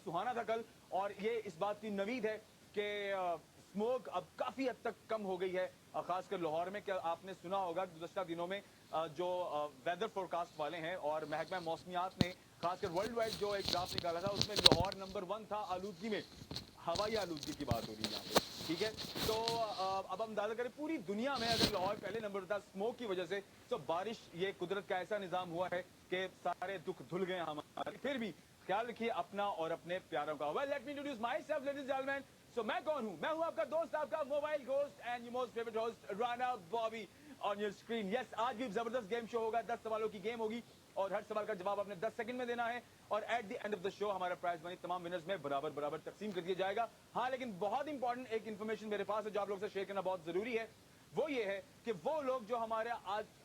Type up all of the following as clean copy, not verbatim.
सुहाना था कल, और ये इस बात की नवीद है कि स्मोक अब काफी हद तक कम हो गई है, खासकर लाहौर में। क्या आपने सुना होगा गुज़श्ता दिनों में जो वेदर फोरकास्ट वाले हैं और महकमा मौसमियात ने खासकर वर्ल्ड वाइड जो एक ग्राफ निकाला था, उसमें लाहौर नंबर 1 था आलूदगी में। हवाई आलूदगी की बात हो रही है यहाँ पे, ठीक है। तो अब हम अंदाजा करें पूरी दुनिया में अगर लाहौर पहले नंबर था स्मोक की वजह से, तो बारिश ये कुदरत का ऐसा निजाम हुआ है कि सारे दुख धुल गए हमारे। फिर भी ख्याल रखिए अपना और अपने प्यारों का। Well let me introduce myself ladies and gentleman. So मैं कौन हूं? मैं हूं आपका दोस्त, आपका mobile ghost and your most favourite host Rana Bobby on your screen. Yes, आज भी जबरदस्त गेम शो होगा, 10 सवालों की गेम होगी और हर सवाल का जवाब आपने 10 सेकंड में देना है, और eight the end of the show हमारा प्राइज मनी तमाम विनर्स में बराबर बराबर तकसीम कर दिया जाएगा। हाँ, लेकिन बहुत इंपॉर्टेंट एक इन्फॉर्मेशन मेरे पास है जो आप लोगों से शेयर करना बहुत जरूरी है। वो ये है कि वो लोग जो हमारे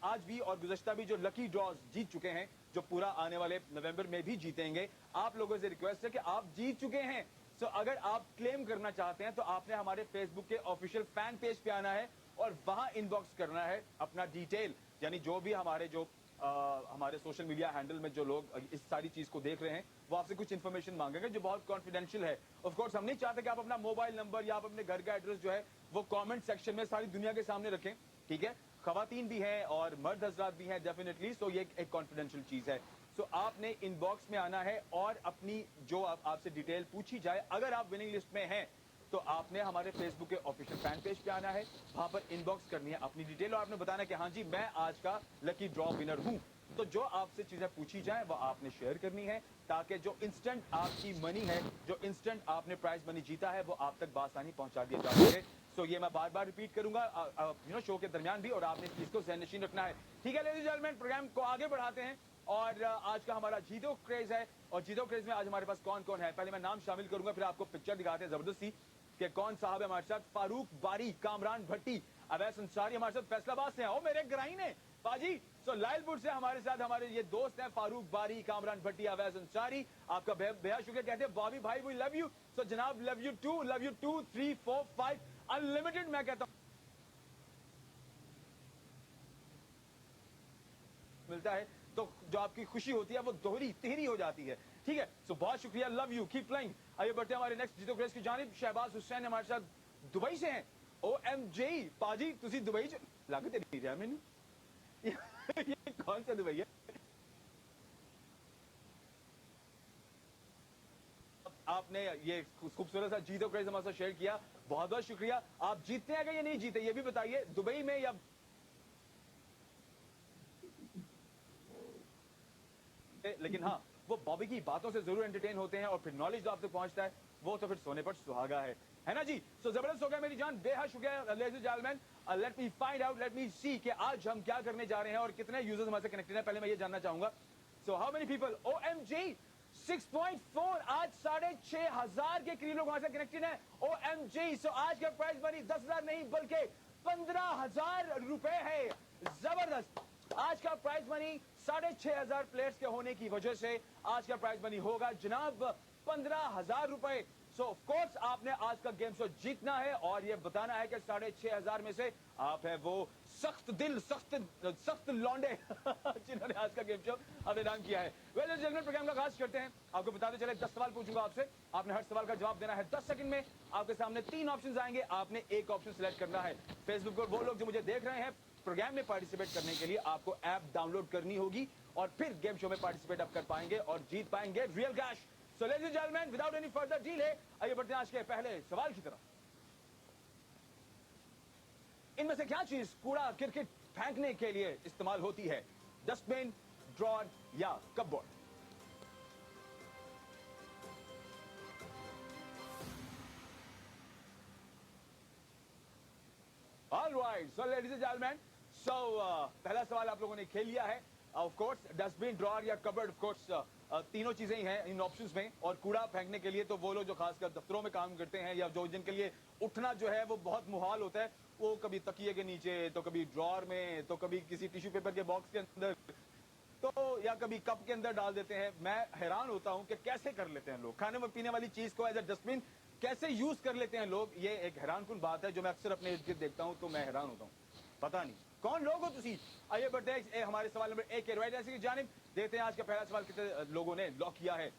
आज भी और गुज़श्ता भी जो लकी ड्रॉज जीत चुके हैं, जो पूरा आने वाले नवंबर में भी जीतेंगे, आप लोगों से रिक्वेस्ट है कि आप जीत चुके हैं। सो अगर आप क्लेम करना चाहते हैं तो आपने हमारे फेसबुक के ऑफिशियल फैन पेज पे आना है और वहां इनबॉक्स करना है अपना डिटेल, यानी जो भी हमारे सोशल मीडिया हैंडल में जो लोग इस सारी चीज को देख रहे हैं वो आपसे कुछ इन्फॉर्मेशन मांगेंगे जो बहुत कॉन्फिडेंशियल है। ऑफ कोर्स हम नहीं चाहते कि आप अपना मोबाइल नंबर या आप अपने घर का एड्रेस जो है वो कमेंट सेक्शन में सारी दुनिया के सामने रखें, ठीक है। खवातीन भी हैं और मर्द हजरात भी हैं डेफिनेटली, सो ये एक कॉन्फिडेंशियल चीज है। सो आपने इनबॉक्स में आना है और अपनी जो आपसे डिटेल पूछी जाए, अगर आप विनिंग लिस्ट में हैं तो आपने हमारे फेसबुक के ऑफिशियल फैन पेज पे आना है, वहां पर इनबॉक्स करनी है अपनी डिटेल और आपने बताना है कि हाँ जी मैं आज का लकी ड्रॉ विनर हूं। तो जो आपसे चीजें पूछी जाए वो आपने शेयर करनी है ताकि जो इंस्टेंट आपकी मनी है, जो इंस्टेंट आपने प्राइज मनी जीता है, वो आप तक बासानी पहुंचा दिया जा सके। सो ये मैं बार बार रिपीट करूंगा शो के दरमियान भी, और आपने इस चीज को ज़हन-नशीन रखना है, ठीक है। लेडीज एंड जेंटलमैन, प्रोग्राम को आगे बढ़ाते हैं और आज का हमारा जीतो क्रेज है, और जीतो क्रेज में आज हमारे पास कौन कौन है पहले मैं नाम शामिल करूंगा, फिर आपको पिक्चर दिखाते हैं जबरदस्ती कि कौन साहब है हमारे साथ। फारूक बारी, कामरान भट्टी, अवैस अंसारी हमारे साथ फैसलाबाद से हैं। ओ मेरे ग्राइन है पाजी। सो लायलपुर से हमारे साथ हमारे ये दोस्त हैं फारूक बारी, कामरान भट्टी, अवैस अंसारी। आपका बेहद शुक्रिया कहते हैं बॉबी भाई वी लव यू। सो जनाब लव यू टू 3 4 5 अनलिमिटेड मैं कहता हूं मिलता है तो जो आपकी खुशी होती है वो दोहरी तिहरी हो जाती है, ठीक है। सो बहुत शुक्रिया, लव यू, कीप प्लेइंग। आइए बढ़ते हैं हमारे नेक्स्ट जीतो क्रेज की जानिब। शहबाज हुसैन हमारे साथ दुबई से हैं। OMG पाजी तुसी दुबई च लग ते नहीं रहा मैनू ये कौन सा दुबई है? आपने ये खूबसूरत सा जीतो क्रेज हमारे साथ शेयर किया, बहुत बहुत शुक्रिया। आप जीतते हैं या नहीं जीते ये भी बताइए, दुबई में या लेकिन हाँ वो बॉबी की बातों से जरूर एंटरटेन होते हैं और फिर नॉलेज जो आप तक पहुंचता है वो तो फिर सोने पर सुहागा है ना जी। सो जबरदस्त हो गया मेरी जान, बेहद शुक्रिया ladies and gentleman. Let me find out, let me see कि आज हम क्या करने जा रहे हैं और कितने यूजर्स हमारे से कनेक्टेड हैं, पहले मैं ये जानना चाहूंगा। So how many people? OMG 6.4, आज 6,500 के करीब लोग हमारे से कनेक्टेड हैं। OMG सो आज का प्राइस मनी 10,000 नहीं बल्कि 15,000 रुपए है। जबरदस्त। आज का प्राइज मनी 6,500 प्लेयर्स के होने की वजह से आज का प्राइज मनी होगा जनाब 15,000 रुपए। सो ऑफ कोर्स आपने आज का गेम शो जीतना है और ये बताना है कि 6,500 में से आप है वो सख्त दिल सख्त लौंडे जिन्होंने आज का गेम शो अपने नाम किया है। वेल जेंटलमैन, प्रोग्राम का आगाज करते हैं। आपको बताते चले 10 सवाल पूछूंगा आपसे, आपने हर सवाल का जवाब देना है 10 सेकंड में। आपके सामने 3 ऑप्शन आएंगे, आपने एक ऑप्शन सिलेक्ट करना है। फेसबुक पर वो लोग जो मुझे देख रहे हैं, प्रोग्राम में पार्टिसिपेट करने के लिए आपको ऐप डाउनलोड करनी होगी और फिर गेम शो में पार्टिसिपेट आप कर पाएंगे और जीत पाएंगे real cash. So ladies and gentleman, without any further delay आइए बढ़ते हैं आज के पहले सवाल की तरफ। इनमें से क्या चीज कूड़ा क्रिकेट फेंकने के लिए इस्तेमाल होती है? डस्टबिन, ड्रॉर या cupboard? Alright, so ladies and gentleman, so पहला सवाल आप लोगों ने खेल लिया है। ऑफ कोर्स डस्टबिन, ड्रॉर या कबर्ड, ऑफ कोर्स तीनों चीजें ही हैं इन ऑप्शंस में। और कूड़ा फेंकने के लिए तो वो लोग जो खासकर दफ्तरों में काम करते हैं या जो जिनके लिए उठना जो है वो बहुत मुहाल होता है, वो कभी तकिए के नीचे, तो कभी ड्रॉर में, तो कभी किसी टिश्यू पेपर के बॉक्स के अंदर, तो या कभी कप के अंदर डाल देते हैं। मैं हैरान होता हूं कि कैसे कर लेते हैं लोग खाने में पीने वाली चीज को एज ए डस्टबिन कैसे यूज कर लेते हैं लोग। ये एक हैरानकुन बात है जो मैं अक्सर अपने इर्द गिर्द देखता हूं तो मैं हैरान होता हूं, पता नहीं कौन लोग हो तुसी। आइए बढ़ते हैं हमारे सवाल नंबर 1 के राइट आंसर की जानिब। देखते हैं आज का पहला सवाल कितने लोगों ने लॉक किया है।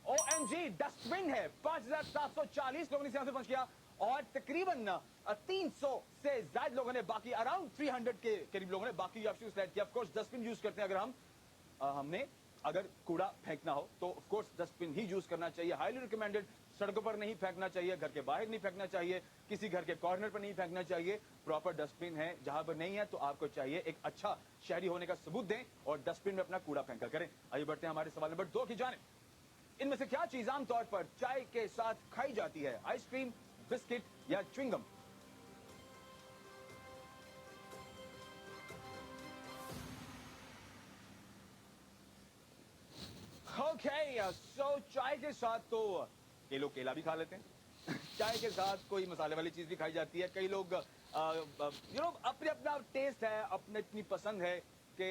OMG डस्टबिन है 5740 लोगों ने इसे हासिल किया और तकरीबन 300 से ज्यादा लोगों ने बाकी अराउंड 300 के करीब लोगों ने बाकी ऑप्शन सेलेक्ट किया। ऑफ कोर्स डस्टबिन यूज करते हैं अगर हमने अगर कूड़ा फेंकना हो तो of course dustbin he use करना चाहिए। Highly recommended. सड़कों पर नहीं फेंकना चाहिए, घर के बाहर नहीं फेंकना चाहिए, किसी घर के कॉर्नर पर नहीं फेंकना चाहिए। प्रॉपर डस्टबिन है, जहां पर नहीं है तो आपको चाहिए एक अच्छा शहरी होने का सबूत दें और डस्टबिन में अपना कूड़ा फेंका करें। आइए बढ़ते हैं हमारे सवाल नंबर 2 की जानिब। इनमें से क्या चीज आमतौर पर चाय के साथ खाई जाती है? आइसक्रीम, बिस्किट या च्युइंगम? ओके सो चाय के साथ तो कई लोग केला भी खा लेते हैं चाय के साथ कोई मसाले वाली चीज भी खाई जाती है। कई लोग अपने अपना टेस्ट है, अपने अपनी पसंद है कि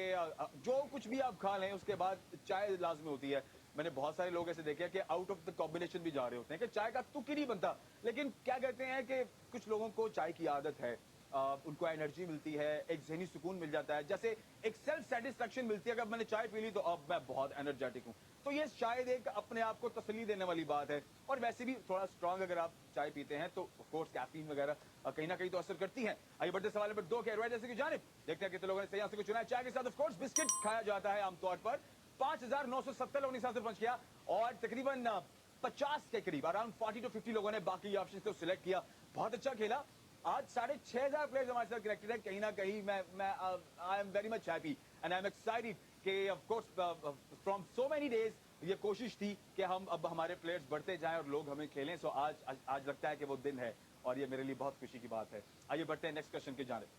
जो कुछ भी आप खा लें उसके बाद चाय लाजमी होती है। मैंने बहुत सारे लोग ऐसे देखे हैं कि आउट ऑफ द कॉम्बिनेशन भी जा रहे होते हैं कि चाय का तुक ही नहीं बनता। लेकिन क्या कहते हैं कि कुछ लोगों को चाय की आदत है, उनको एनर्जी मिलती है, एक जहनी सुकून मिल जाता है, जैसे एक सेल्फ सेटिस्फेक्शन मिलती है कि अब मैंने चाय पी ली तो अब मैं बहुत एनर्जेटिक हूं। तो ये शायद एक अपने आप को तसल्ली देने वाली बात है। और वैसे भी थोड़ा स्ट्रांग अगर आप चाय पीते हैं तो ऑफ कोर्स कैफीन वगैरह कहीं ना कहीं तो असर करती है। आइए बढ़ते सवाल नंबर 2 के एडवाइस जैसे की जानिब। देखते हैं कितने लोगों ने सही आंसर को चुना है। चाय के साथ ऑफ कोर्स बिस्किट खाया जाता है आमतौर पर। 5970 लोगों ने इस आंसर पहुंच किया और तकरीबन 50 के करीब अराउंड 40 to 50 लोगों ने बाकी ऑप्शन को सिलेक्ट किया। बहुत अच्छा खेला। आज 6500 प्लेयर्स हमारे साथ कनेक्टेड है। कहीं ना कहीं मैं I am very much happy and I am excited कि of course from so many days ये कोशिश थी कि हम अब हमारे प्लेयर्स बढ़ते जाएं और लोग हमें खेलें। सो आज लगता है कि वो दिन है और ये मेरे लिए बहुत खुशी की बात है। आइए बढ़ते हैं नेक्स्ट क्वेश्चन की जानिब।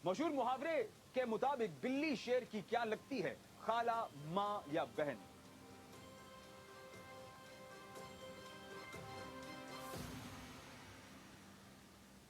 मशहूर मुहावरे के मुताबिक बिल्ली शेर की क्या लगती है? खाला, मां या बहन?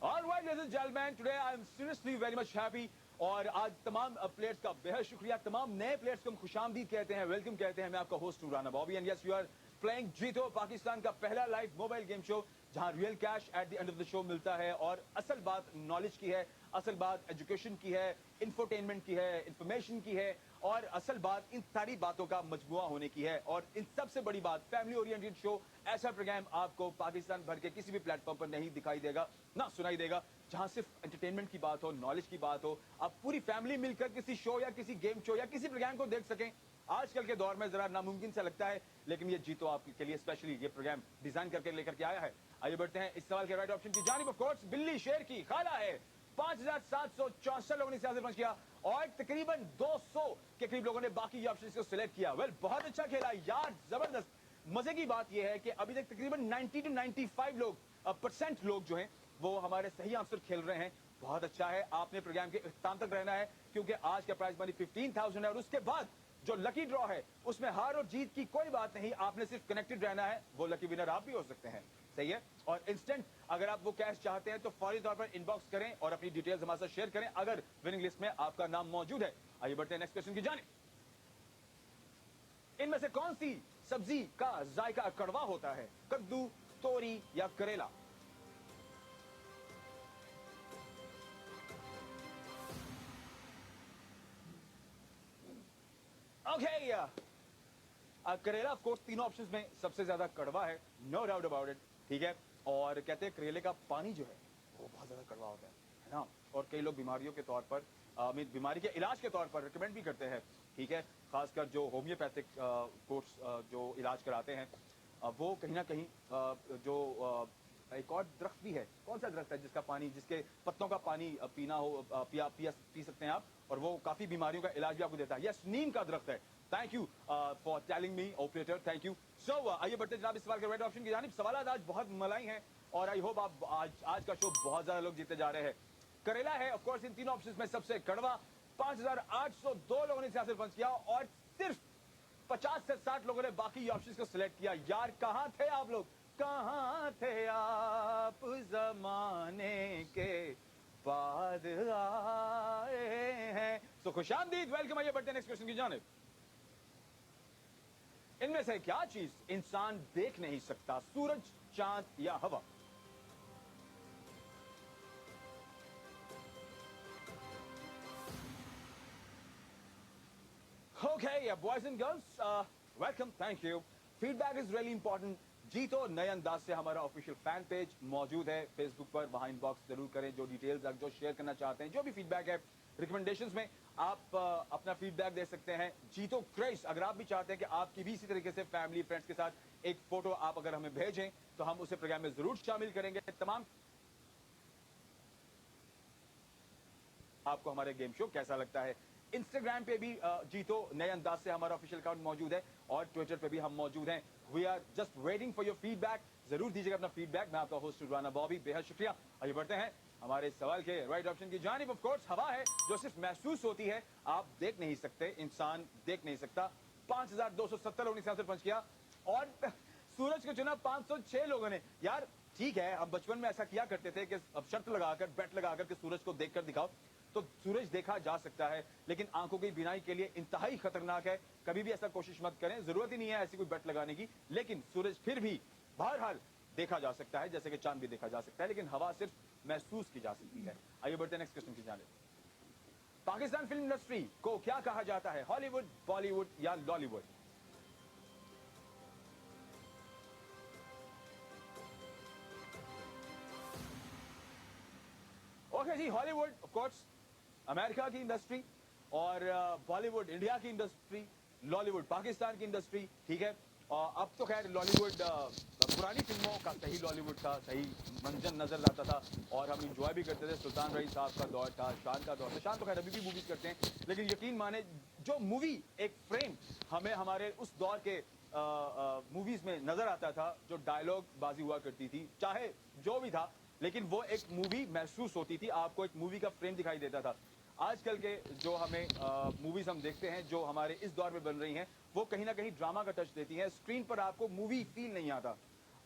All right, ladies and gentlemen, today I am seriously very much happy और आज तमाम प्लेयर्स का बेहद शुक्रिया। तमाम नए प्लेयर्स को हम खुशामदीद कहते हैं, वेलकम कहते हैं। मैं आपका होस्ट हूं Rana Bobby and yes you are playing Jeeto, Pakistan का पहला लाइव मोबाइल गेम शो जहां real cash at the end of the show मिलता है। और असल बात नॉलेज की है, असल बात एजुकेशन की है, इंफोटेनमेंट की है, इंफॉर्मेशन की है और असल बात इन सारी बातों का मजमुआ होने की है। और इन सबसे बड़ी बात फैमिली ओरिएंटेड शो। ऐसा प्रोग्राम आपको पाकिस्तान भर के किसी भी प्लेटफॉर्म पर नहीं दिखाई देगा, ना सुनाई देगा, जहां सिर्फ एंटरटेनमेंट की बात हो, नॉलेज की बात हो, आप पूरी फैमिली मिलकर किसी शो या किसी गेम शो या किसी प्रोग्राम को देख सकें। आजकल के दौर में जरा नामुमकिन सा लगता है, लेकिन ये जीतो आपके लिए स्पेशली ये प्रोग्राम डिजाइन करके लेकर के आया है। आइए बढ़ते हैं इस सवाल के राइट ऑप्शन की जानिब। ऑफ कोर्स बिल्ली शेर की खाला है। 5764 लोगों ने इसे हासिल किया और तकरीबन 200 के करीब लोगों ने बाकी ऑप्शन को सिलेक्ट किया। वेल बहुत अच्छा खेला यार, जबरदस्त। मजे की बात यह है कि अभी तक तकरीबन 90 to 95 परसेंट लोग जो हैं वो हमारे सही आंसर खेल रहे हैं। बहुत अच्छा है। आपने प्रोग्राम के इख्तिताम तक रहना है क्योंकि आज का प्राइज मनी 15,000 है और उसके बाद जो लकी ड्रॉ है उसमें हार और जीत की कोई बात नहीं, आपने सिर्फ कनेक्टेड रहना है। वो लकी विनर आप भी हो सकते हैं, सही है। और इंस्टेंट अगर आप वो कैश चाहते हैं तो फौरी तौर पर इनबॉक्स करें और अपनी डिटेल्स हमारे साथ शेयर करें अगर विनिंग लिस्ट में आपका नाम मौजूद है। आइए बढ़ते हैं नेक्स्ट क्वेश्चन की जानिब। इनमें से कौन सी सब्जी का जायका कड़वा होता है? कद्दू, तोरी या करेला? ओके करेला ऑफ कोर्स तीनों ऑप्शंस में सबसे ज्यादा कड़वा है, नो डाउट अबाउट इट, ठीक है। और कहते हैं करेले का पानी जो है वो बहुत ज्यादा कड़वा होता है ना। और कई लोग बीमारियों के तौर पर बीमारी के इलाज के तौर पर रिकमेंड भी करते हैं, ठीक है। खासकर जो होम्योपैथिक कोर्स जो इलाज कराते हैं वो कहीं ना कहीं जो एक और दरख्त भी है, कौन सा दरख्त है जिसका पानी, जिसके पत्तों का पानी पीना हो पी सकते हैं आप और वो काफी बीमारियों का इलाज भी आपको देता है। यस, नीम का दरख्त है। Thank you for telling me operator, thank you. So आइए बढ़ते जनाब इस सवाल के राइट ऑप्शन की जानिब। सवाल आज बहुत मलाई हैं और आई होप आप आज का शो बहुत ज्यादा लोग जीते जा रहे हैं। करेला है ऑफ कोर्स इन तीनों ऑप्शंस में सबसे कड़वा। 5802 लोगों ने इसे हासिल किया और सिर्फ 50 से 60 लोगों ने बाकी ऑप्शंस को सिलेक्ट किया। यार कहां थे आप लोग, कहां थे आप जमाने के बाद आए हैं। तो खुशामदीद, वेलकम। आइए बढ़ते हैं नेक्स्ट क्वेश्चन की जानिब। इनमें से क्या चीज इंसान देख नहीं सकता? सूरज, चांद या हवा? Okay boys and girls, welcome, thank you. Feedback is really important. जी तो नए अंदाज से हमारा ऑफिशियल फैन पेज मौजूद है फेसबुक पर, वहां इनबॉक्स जरूर करें। जो डिटेल्स जो शेयर करना चाहते हैं, जो भी फीडबैक है रिकमेंडेशंस में, आप अपना फीडबैक दे सकते हैं। जी तो क्रेज, अगर आप भी चाहते हैं कि आपकी भी इसी तरीके से फैमिली फ्रेंड्स के साथ एक फोटो आप अगर हमें भेजें तो हम उसे प्रोग्राम में जरूर शामिल करेंगे। तमाम आपको हमारे गेम शो कैसा लगता है। इंस्टाग्राम पे भी जीतो नए अंदाज से हमारा ऑफिशियल अकाउंट मौजूद है और ट्विटर पे भी हम मौजूद हैं। We are just waiting for your feedback. जरूर दीजिएगा अपना फीडबैक। मैं आपका होस्ट राना बॉबी, बेहद शुक्रिया। आइए बढ़ते हैं हमारे सवाल के राइट ऑप्शन की जानिब। ऑफ कोर्स हवा है जो सिर्फ महसूस होती है, आप देख नहीं सकते, इंसान देख नहीं सकता। 5270 लोगों ने आंसर पंच किया और सूरज को चुना 506 लोगों ने। यार ठीक है, हम बचपन में ऐसा किया करते थे कि अब शर्त लगाकर, बेट लगाकर के सूरज को देखकर दिखाओ, तो सूरज देखा जा सकता है, लेकिन आंखों की बिनाई के लिए इंतहाई खतरनाक है। कभी भी ऐसा कोशिश मत करें, जरूरत ही नहीं है ऐसी कोई बेट लगाने की। लेकिन सूरज फिर भी बहरहाल देखा जा सकता है, जैसे कि चांद भी देखा जा सकता है, लेकिन हवा सिर्फ महसूस की जा सकती है। आइए बढ़ते हैं नेक्स्ट क्वेश्चन की जानिब। पाकिस्तान फिल्म इंडस्ट्री को क्या कहा जाता है, हॉलीवुड, बॉलीवुड या लॉलीवुड? ओके जी, हॉलीवुड ऑफ कोर्स अमेरिका की इंडस्ट्री, और बॉलीवुड इंडिया की इंडस्ट्री, लॉलीवुड पाकिस्तान की इंडस्ट्री। ठीक है, अब तो खैर लॉलीवुड पुरानी फिल्मों का सही लॉलीवुड था, सही मंजन नजर आता था और हम इंजॉय भी करते थे। सुल्तान रईस साहब का दौर था, शान का दौर था। शान तो खैर अभी भी मूवीज करते हैं, लेकिन यकीन माने जो मूवी एक फ्रेम हमें हमारे उस दौर के मूवीज में नजर आता था, जो डायलॉग बाजी हुआ करती थी, चाहे जो भी था, लेकिन वो एक मूवी महसूस होती थी, आपको एक मूवी का फ्रेम दिखाई देता था। आजकल के जो हमें मूवीज हम देखते हैं, जो हमारे इस दौर में बन रही हैं, वो कहीं ना कहीं ड्रामा का टच देती हैं। स्क्रीन पर आपको मूवी फील नहीं आता।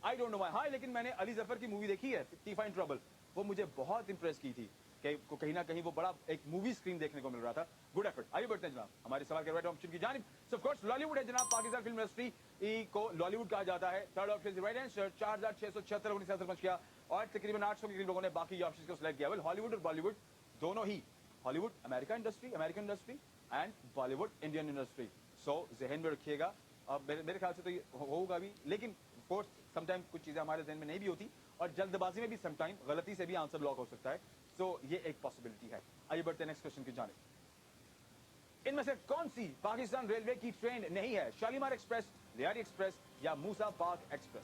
I don't know why. हाँ, लेकिन मैंने अली जफर की मूवी देखी है टीफा इन ट्रबल, वो मुझे बहुत इंप्रेस की थी कि कहीं ना कहीं वो बड़ा एक मूवी स्क्रीन देखने को मिल रहा था। Good effort. आइए बढ़ते हैं जनाब हमारे सवाल के राइट ऑप्शन की जानिब। सो ऑफ कोर्स लॉलीवुड है जनाब। पाकिस्तान फिल्म इंडस्ट्री को लॉलीवुड कहा जाता है। Third option is right answer. 4676 लोगों ने आंसर पंच किया और तकरीबन 800 के करीब लोगों ने बाकी ऑप्शन को सिलेक्ट किया। वेल, हॉलीवुड और बॉलीवुड दोनों ही, Hollywood America industry, American industry, and Bollywood Indian industry. So जहन में रखिएगा। अब मेरे ख्याल से तो ये होगा भी, लेकिन कोर्स समटाइम कुछ चीजें हमारे जहन में नहीं भी होती और जल्दबाजी में भी समटाइम गलती से भी आंसर लॉक हो सकता है। सो ये एक पॉसिबिलिटी है। आइए बढ़ते हैं नेक्स्ट क्वेश्चन की जानिब। इनमें से कौन सी पाकिस्तान रेलवे की ट्रेन नहीं है, शालीमार एक्सप्रेस, लियारी एक्सप्रेस या मूसा पाक एक्सप्रेस?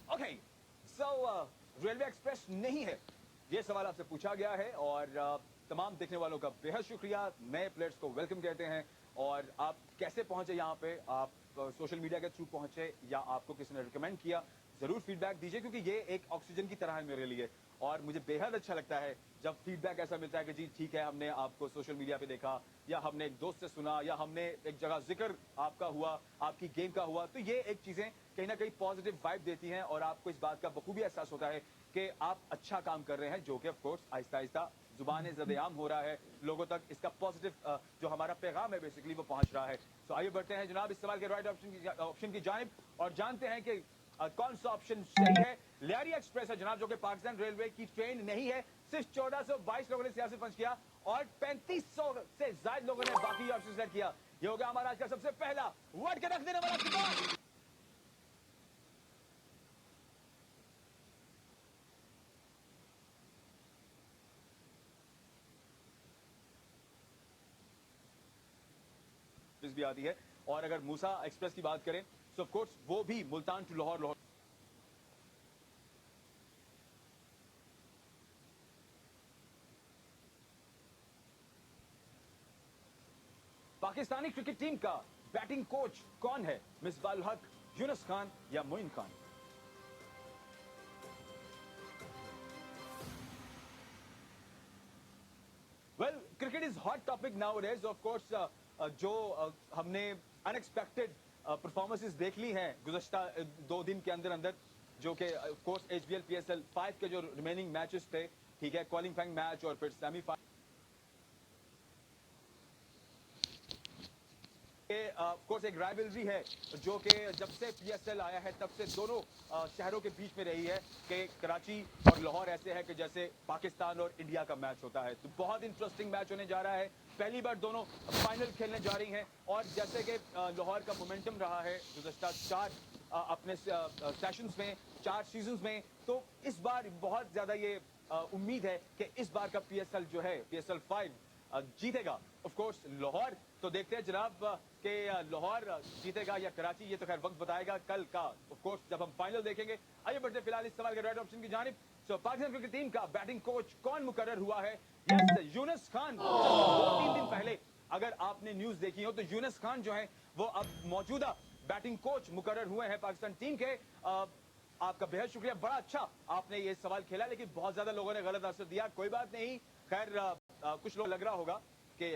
ओके, सो रेलवे एक्सप्रेस नहीं है, ये सवाल आपसे पूछा गया है और तमाम देखने वालों का बेहद शुक्रिया। नए प्लेयर्स को वेलकम कहते हैं। और आप कैसे पहुंचे यहाँ पे, आप सोशल मीडिया के थ्रू पहुंचे या आपको किसी ने रिकमेंड किया, जरूर फीडबैक दीजिए, क्योंकि ये एक ऑक्सीजन की तरह है मेरे लिए। और मुझे बेहद अच्छा लगता है जब फीडबैक ऐसा मिलता है कि जी ठीक है, हमने आपको सोशल मीडिया पे देखा या हमने एक दोस्त से सुना या हमने एक जगह जिक्र आपका हुआ, आपकी गेम का हुआ, तो ये एक चीजें कहीं ना कहीं पॉजिटिव वाइब देती हैं और आपको इस बात का बखूबी एहसास होता है कि आप अच्छा काम कर रहे हैं, जो कि ऑफ कोर्स आहिस्ता आहिस्ता जुबान ज़द-ए-आम हो रहा है, लोगों तक इसका पॉजिटिव जो हमारा पैगाम है बेसिकली वो पहुंच रहा है। सो आइए बढ़ते हैं जनाब इस सवाल के राइट ऑप्शन की जानिब और जानते हैं कि कौन सा ऑप्शन सही है। लियारी एक्सप्रेस है जनाब, जो कि पाकिस्तान रेलवे की ट्रेन नहीं है। सिर्फ 1422 लोगों ने सियासी पंच किया और 3500 से ज्यादा लोगों ने बाकी ऑप्शन सेलेक्ट किया। ये हो गया हमारा आज का सबसे पहला वर्ड के रख देने वाला खिताब। भी आती है। और अगर मूसा एक्सप्रेस की बात करें तो ऑफ कोर्स वो भी Multan to Lahore, Lahore Pakistani cricket team का बैटिंग कोच कौन है, मिसबाह हक, यूनुस खान या Moin Khan? Well, cricket is hot topic nowadays. Of course जो हमने अनएक्सपेक्टेड परफॉर्मेंसेस देख ली हैं गुज़श्ता 2 दिन के अंदर अंदर, जो कि ऑफ कोर्स एचबीएल पीएसएल 5 के जो रिमेनिंग मैचेस थे, ठीक है, क्वालिफाइंग मैच और फिर सेमीफाइनल कोर्स एक राइवलरी है जो कि जब से पीएसएल आया है तब से दोनों शहरों के बीच में रही है कि कराची और लाहौर ऐसे है कि जैसे पाकिस्तान और इंडिया का मैच होता है। तो बहुत इंटरेस्टिंग मैच होने जा रहा है। पहली बार दोनों फाइनल खेलने जा रही हैं और जैसे कि लाहौर का मोमेंटम रहा है गुज़श्ता 4 अपने सेशंस में, 4 सीजन्स में, तो इस बार बहुत ज्यादा ये उम्मीद है कि इस बार का पीएसएल जो है पीएसएल 5 जीतेगा। ऑफ कोर्स लाहौर तो देखते हैं जनाब कि लाहौर जीतेगा या कराची, ये तो खैर वक्त बताएगा कल का। ऑफ कोर्स जब हम फाइनल देखेंगे। आइए बढ़ते फिलहाल इस सवाल के राइट ऑप्शन की जानिब। सो पाकिस्तान क्रिकेट टीम का बैटिंग कोच कौन मुकर्रर हुआ है? यस, यूनुस खान। 2-3 दिन पहले अगर आपने न्यूज देखी हो तो यूनुस खान जो है वो अब मौजूदा बैटिंग कोच मुकर्रर हुए हैं पाकिस्तान टीम के। आपका बेहद शुक्रिया, बड़ा अच्छा आपने ये सवाल खेला, लेकिन बहुत ज्यादा लोगों ने गलत आंसर दिया। कोई बात नहीं, खैर कुछ लोग लग रहा होगा कि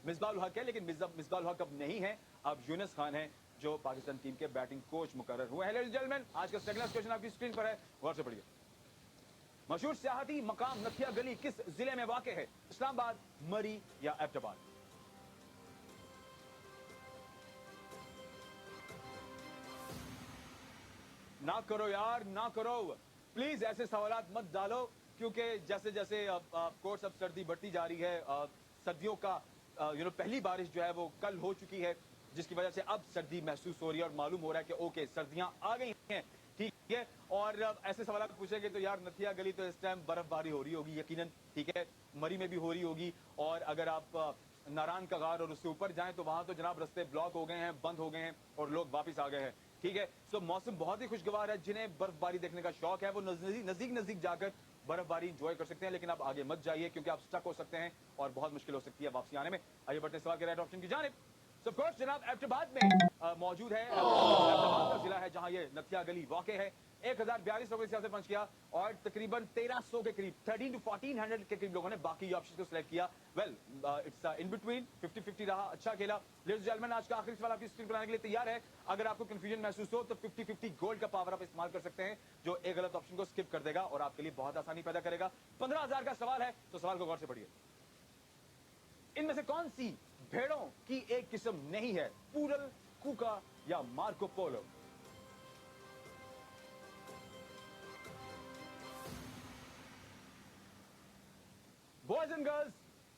मिसबाह हक है, लेकिन मिसबाह हक अब नहीं है, अब यूनुस खान है जो पाकिस्तान टीम के बैटिंग कोच मुकर्रर हुए हैं। लेडीज एंड जेंटलमैन, आज का सेकंड क्वेश्चन आपकी स्क्रीन पर है, गौर से पढ़िए। मशहूर सियाहती मकाम नथिया गली किस जिले में वाक़ है? इस्लामाबाद, मरी या एबटाबाद? ना करो यार, ना करो प्लीज, ऐसे सवालात मत डालो, क्योंकि जैसे जैसे कोर्स अब सर्दी बढ़ती जा रही है, सर्दियों का पहली बारिश जो है वो कल हो चुकी है, जिसकी वजह से अब सर्दी महसूस हो रही है और मालूम हो रहा है कि ओके सर्दियां आ गई हैं, ठीक है। और ऐसे सवाल पूछेंगे तो यार नथिया गली तो इस टाइम बर्फबारी हो रही होगी यकीनन, ठीक है, मरी में भी हो रही होगी, और अगर आप नारायण का गार और उससे ऊपर जाएं तो वहां तो जनाब रास्ते ब्लॉक हो गए हैं, बंद हो गए हैं और लोग वापस आ गए हैं, ठीक है। सो मौसम बहुत ही खुशगवार है, जिन्हें बर्फबारी देखने का शौक है वो नजदीक नजदीक जाकर बर्फबारी एंजॉय कर सकते हैं, लेकिन आप आगे मत जाइए क्योंकि आप स्टक हो सकते हैं और बहुत मुश्किल हो सकती है वापसी आने में। आइए बढ़ते सवाल के राइट ऑप्शन की जानिब। ऑफ कोर्स जनाब एबटाबाद में मौजूद है, एबटाबाद का जिला है जहां ये नथिया गली वाक़ है। 1042 लोगों ने सियासत पंच किया और तकरीबन 1300 के करीब 13 to 1400 के करीब लोगों ने बाकी ऑप्शन को सिलेक्ट किया। वेल इट्स इन बिटवीन 50-50 रहा, अच्छा खेला। लेडीज एंड जेंटलमैन, आज का आखिरी सवाल आपकी स्क्रीन पर आने के लिए तैयार है। अगर आपको कंफ्यूजन महसूस हो तो 50-50 गोल्ड का पावर आप इस्तेमाल कर सकते हैं, जो एक गलत ऑप्शन को स्किप कर देगा और आपके लिए बहुत आसानी पैदा करेगा। 15,000 का सवाल है, तो सवाल को गौर से पढ़िए। इनमें से कौन सी भेड़ों की एक किस्म नहीं है? पूरल, कुका या Marco Polo? Boys and girls,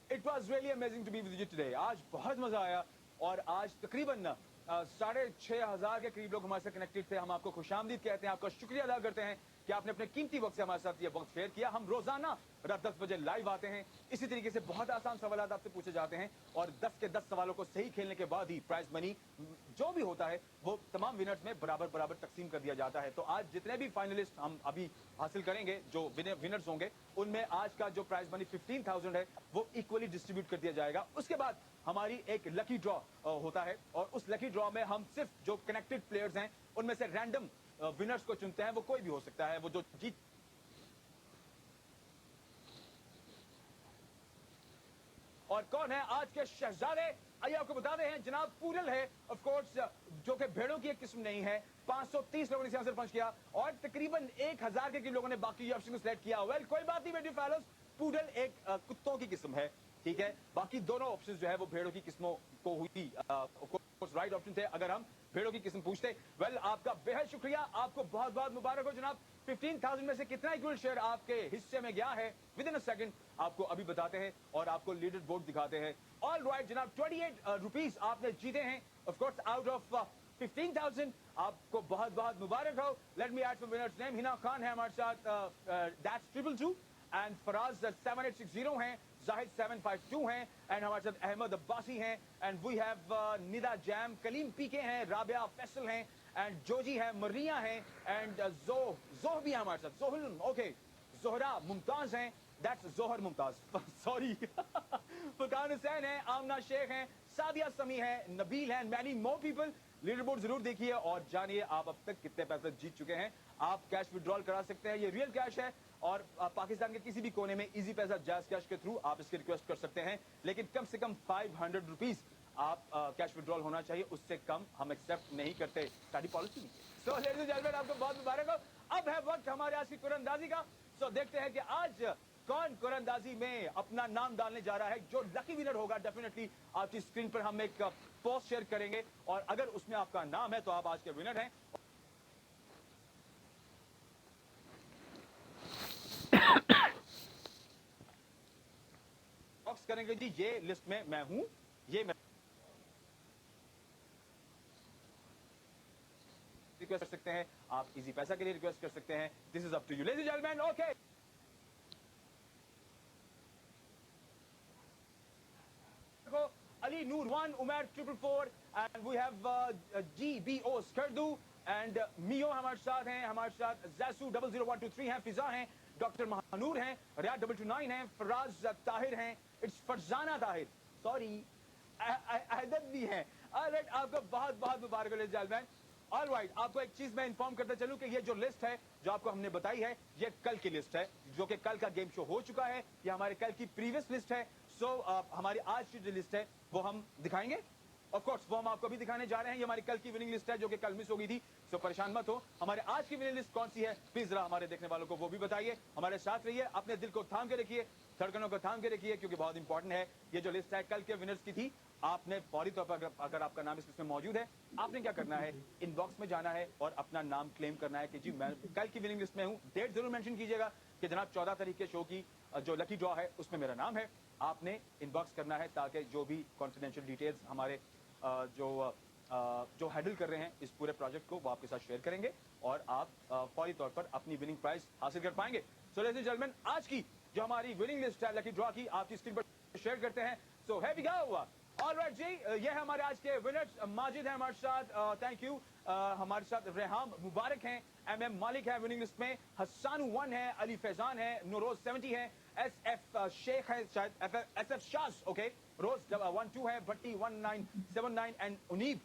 it was really amazing to be with you today. आज बहुत मजा आया और आज तकरीबन 6,500 के करीब लोग हमारे साथ कनेक्टेड थे। हम आपको खुशामदीद कहते हैं, आपका शुक्रिया अदा करते हैं कि आपने अपने कीमती वक्त से हमारे साथ ये वक्त शेयर किया। हम रोजाना रात 10 बजे लाइव आते हैं, इसी तरीके से बहुत आसान सवाल आपसे पूछे जाते हैं और 10 के 10 सवालों को सही खेलने के बाद ही प्राइज मनी जो भी होता है वो तमाम विनर्स में बराबर बराबर तकसीम कर दिया जाता है। तो आज जितने भी फाइनलिस्ट हम अभी हासिल करेंगे, जो विनर्स होंगे, उनमें आज का जो प्राइज मनी 15,000 है वो इक्वली डिस्ट्रीब्यूट कर दिया जाएगा। उसके बाद हमारी एक लकी ड्रॉ होता है और उस लकी ड्रॉ में हम सिर्फ जो कनेक्टेड प्लेयर्स हैं उनमें से रैंडम विनर्स को चुनते हैं। वो कोई भी हो सकता है, वो जो जीत और कौन है आज के शहजादे, आइए आपको बताते हैं। जनाब पूरल है, ऑफ कोर्स, जो कि भेड़ों की एक किस्म नहीं है। 530 लोगों ने आंसर पंच किया और तकरीबन 1000 के करीब लोगों ने बाकी ऑप्शन को सिलेक्ट किया। वेल कोई बात नहीं बेटी फैलोस, पूरल एक कुत्तों की किस्म है, ठीक है। बाकी दोनों ऑप्शन जो है वो भेड़ों की किस्मों को हुई राइट ऑप्शन थे अगर हम भेड़ों की किस्म पूछते। वेल आपका बेहद शुक्रिया, आपको बहुत बहुत मुबारक हो जनाब। 15,000 में से कितना इक्वल शेयर आपके हिस्से में गया है विद इन अ सेकंड आपको अभी बताते हैं और आपको लीडर बोर्ड दिखाते हैं। ऑल राइट जनाब, 28 रुपीस आपने जीते हैं, ऑफ कोर्स आउट ऑफ 15,000। आपको बहुत बहुत मुबारक हो। Let me add some winners name. Hina Khan है हमारे साथ, दैट्स 222 एंड फराज 7860 हैं, जाहिद 752 हैं एंड हमारे साथ अहमद अब्बासी हैं and we have Nida Jam, Kaleem PK हैं, राबिया फैसल हैं एंड जोजी है, मरिया हैं एंड जोह भी है हमारे साथ, जोहल, ओके, जोहरा मुमताज हैं, that's Johar Mumtaz, sorry Furqan Hussain है, आमना शेख हैं, सादिया समी है, नबील है, many more people. Leader board जरूर देखिए और जानिए आप अब तक कितने पैसे जीत चुके हैं। आप कैश विड्रॉल करा सकते हैं, ये रियल कैश है और पाकिस्तान के किसी भी कोने में इजी पैसा जायज कैश के थ्रू आप इसकी रिक्वेस्ट कर सकते हैं, लेकिन कम से कम 500 रुपीज आप कैश विड्रॉल होना चाहिए, उससे कम हम एक्सेप्ट नहीं करते, सारी पॉलिसी नहीं है। सो लेडीज एंड जेंटलमैन, आपको बहुत मुबारक हो। अब है वक्त हमारे आज की कुरंदाजी का। सो देखते हैं कि आज कौन कुरंदाजी में अपना नाम डालने जा रहा है। जो लकी विनर होगा डेफिनेटली आपकी स्क्रीन पर हम एक पोस्ट शेयर करेंगे और अगर उसमें आपका नाम है तो आप आज के विनर हैं। बॉक्स करेंगे जी, ये लिस्ट में मैं हूं, ये मैं रिक्वेस्ट कर सकते हैं, आप इजी पैसा के लिए रिक्वेस्ट कर सकते हैं। This is up to you ladies and gentleman. Okay, Ali Noor 1, Umair 444, and we have GBO Skardu and Mio हमारे साथ हैं, हमारे साथ Zasu 00123 हैं, फिजा हैं, डॉक्टर महानूर हैं, रियाद 229 हैं, फराज ताहिर हैं, इट्स फरजाना ताहिर, सॉरी अहदत भी हैं। ऑलराइट, आपको बहुत बहुत मुबारक हो जेंटलमैन। ऑलराइट, आपको एक चीज मैं इन्फॉर्म करता चलूं कि ये जो लिस्ट है जो आपको हमने बताई है, ये कल की लिस्ट है, जो कि कल का गेम शो हो चुका है। ये हमारे कल की प्रीवियस लिस्ट है। सो हमारी आज की जो लिस्ट है वो हम दिखाएंगे। ऑफ कोर्स वो हम आपको भी दिखाने जा रहे हैं। ये हमारी कल की विनिंग लिस्ट है जो कि कल मिस हो गई थी। सो परेशान मत हो। हमारे आज की विनिंग लिस्ट कौन सी है, प्लीज जरा हमारे देखने वालों को वो भी बताइए। हमारे साथ रहिए, अपने दिल को थाम के रखिए, धड़कनों को थाम के रखिए, क्योंकि बहुत इंपॉर्टेंट है। ये जो लिस्ट है कल के विनर्स की थी। आपने फौरी तौर पर अगर आपका नाम इस लिस्ट में मौजूद है, आपने क्या करना है, इनबॉक्स में जाना है और अपना नाम क्लेम करना है कि जी मैं कल की विनिंग लिस्ट में हूं। डेट जरूर मेंशन कीजिएगा कि जनाब 14 तारीख के शो की जो लकी ड्रॉ है उसमें मेरा नाम है। आपने इनबॉक्स करना है ताकि जो भी कॉन्फिडेंशियल डिटेल्स हमारे जो हैंडल कर रहे हैं इस पूरे प्रोजेक्ट को, वो आपके साथ शेयर करेंगे और आप फौरी तौर पर अपनी विनिंग प्राइस हासिल कर पाएंगे। सो लेडीज एंड जेंटलमैन, आज की जो हमारी विनिंग लिस्ट है लकी ड्रॉ की, आपकी स्क्रीन पर शेयर करते हैं। सो हैवी गो। ऑलराइट जी, ये है हमारे आज के विनर्स। माजिद है हमारे साथ, थैंक यू। हमारे साथ रेहाम मुबारक हैं, एमएम मालिक है विनिंग लिस्ट में, हसानु 1 है, अली फैजान है, नूरोज 70 है, एसएफ शेख है, शायद एसएफ शास, ओके, रोज 12 है, भट्टी 1979 एंड उनीब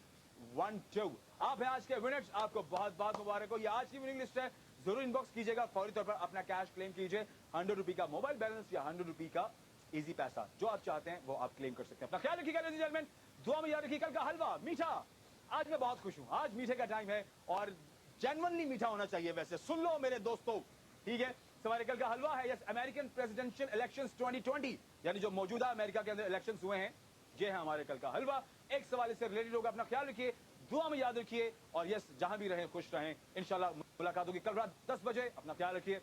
12। आप हैं आज के विनर्स, आपको बहुत बहुत मुबारक हो। ये आज की विनिंग लिस्ट है, जरूर इनबॉक्स कीजिएगा, फौरी तौर पर अपना कैश क्लेम कीजिए। 100 रुपए का मोबाइल बैलेंस या 100 रुपए का इजी पैसा, जो आप चाहते हैं वो आप क्लेम कर सकते हैं। अपना ख्याल रखिएगा लेडीज एंड जेंटलमैन, दुआ में याद रखिए। कल का हलवा मीठा, आज मैं बहुत खुश हूं, आज मीठे का टाइम है और जेन्युइनली मीठा होना चाहिए। वैसे सुन लो मेरे दोस्तों, ठीक है। हमारे कल का हलवा है यस अमेरिकन प्रेसिडेंशियल इलेक्शंस 2020, यानी जो मौजूदा अमेरिका के अंदर इलेक्शंस हुए हैं, ये है हमारे कल का हलवा। एक सवाल इससे रिलेटेड होगा, अपना ख्याल रखिए, दुआ में याद रखिए और यस जहां भी रहें खुश रहें। इंशाल्लाह मुलाकात होगी कल रात 10 बजे। अपना ख्याल रखिए।